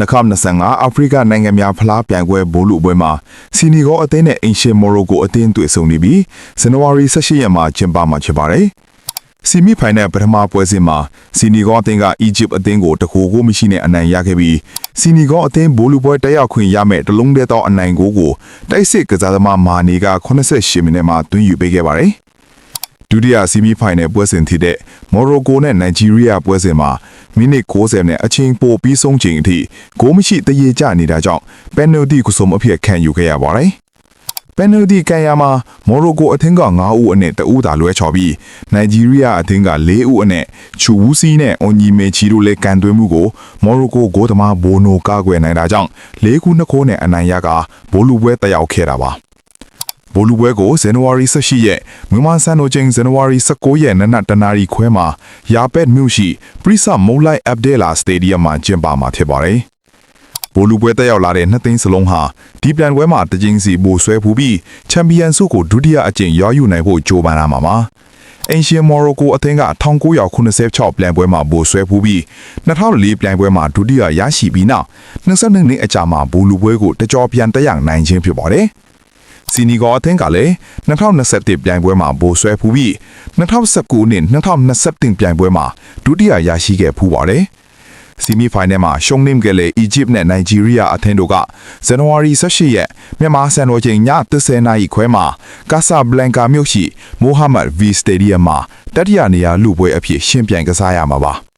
2025အာဖရိကနိုင်ငံများဖလားပြိုင်ပွဲဘိုးလူပွဲမှာစီနီဂေါအသင်းနဲ့အင်ရှင်မော်ရိုကိုအသင်းတွေ့ဆုံနေပြီးဇန်နဝါရီ18ရက်မှာကျင်းပမှာဖြစ်ပါတယ်။ဆီမီဖိုင်နယ်ပထမပွဲစဉ်မှာစီနီဂေါအသင်းကအီဂျစ်အသင်းကိုတကူကိုမရှိနဲ့အနိုင်ရခဲ့ပြီးစီနီဂေါအသင်းဘိုးလူပွဲတက်ရောက်ခွင့်ရမဲ့တလုံးတည်းသောအနိုင်ကိုတိုက်စစ်ကစားသမားမာနီက88မိနစ်မှာသွင်းယူပေးခဲ့ပါတယ်။ဒုတိယဆီမီဖိုင်နယ်ပွဲစဉ်ဖြစ်တဲ့မော်ရိုကိုနဲ့နိုင်ဂျီးရီးယားပွဲစဉ်မှာမိနစ်90နဲ့အချိန်ပိုပြီးဆုံးချိန်အထိဂိုးမရှိတရေကျနေတာကြောင့်ပန်နယ်တီကိုစုံအဖြစ်ခံယူခဲ့ရပါတယ်။ပန်နယ်တီကန်ယာမှာမော်ရိုကိုအသင်းက9ဦးအနက်2ဦးသာလွဲချော်ပြီးနိုင်ဂျီးရီးယားအသင်းက4ဦးအနက်ချူဝူစီနဲ့အွန်ဂျီမေချီတို့လည်းကန်သွင်းမှုကိုမော်ရိုကိုဂိုးသမားဘိုနိုကာကွယ်နိုင်တာကြောင့်4ခု2ခိုးနဲ့အနိုင်ရကဘိုလူပွဲတက်ရောက်ခဲ့တာပါ။ဘိုလူပွဲကိုဇန်နဝါရီ18ရက်မြန်မာစံတော်ချိန်ဇန်နဝါရီ19ရက်နနက်တနာရီခွဲမှာယာပက်မြို့ရှိပရိဆမုံလိုက်အဗ်ဒေလာစတေဒီယမ်မှာကျင်းပမှာဖြစ်ပါတယ်။ဘိုလူပွဲတက်ရောက်လာတဲ့နှစ်သိန်းစလုံးဟာဒီပလန်ပွဲမှာတကြိမ်စီပိုဆွဲဖူးပြီးချန်ပီယံဆုကိုဒုတိယအကြိမ်ရယူနိုင်ဖို့ကြိုးပမ်းလာမှာပါ။အင်ရှင်မော်ရိုကိုအသင်းက1986ပလန်ပွဲမှာပိုဆွဲဖူးပြီး2004ပလန်ပွဲမှာဒုတိယရရှိပြီးနောက်22နှစ်အကြာမှာဘိုလူပွဲကိုတကြောပြန်တက်ရောက်နိုင်ခြင်းဖြစ်ပါတယ်။စီနီဂေါအသင်းကလည်း2021ပြိုင်ပွဲမှာဘိုဆွဲဖူးပြီး2019နဲ့2020ပြိုင်ပွဲမှာဒုတိယရရှိခဲ့ဖူးပါတယ်။ဆီမီဖိုင်နယ်မှာရှုံးနိမ့်ခဲ့တဲ့အီဂျစ်နဲ့နိုင်ဂျီးရီးယားအသင်းတို့ကဇန်နဝါရီ18ရက်မြန်မာစံတော်ချိန်ည10:00နာရီခွဲမှာကာဆာဘလန်ကာမြို့ရှိမိုဟာမက်ဗီစတေဒီယမ်မှာတတိယနေရာလူပွဲအဖြစ်ရှင်းပြိုင်ကစားရမှာပါ။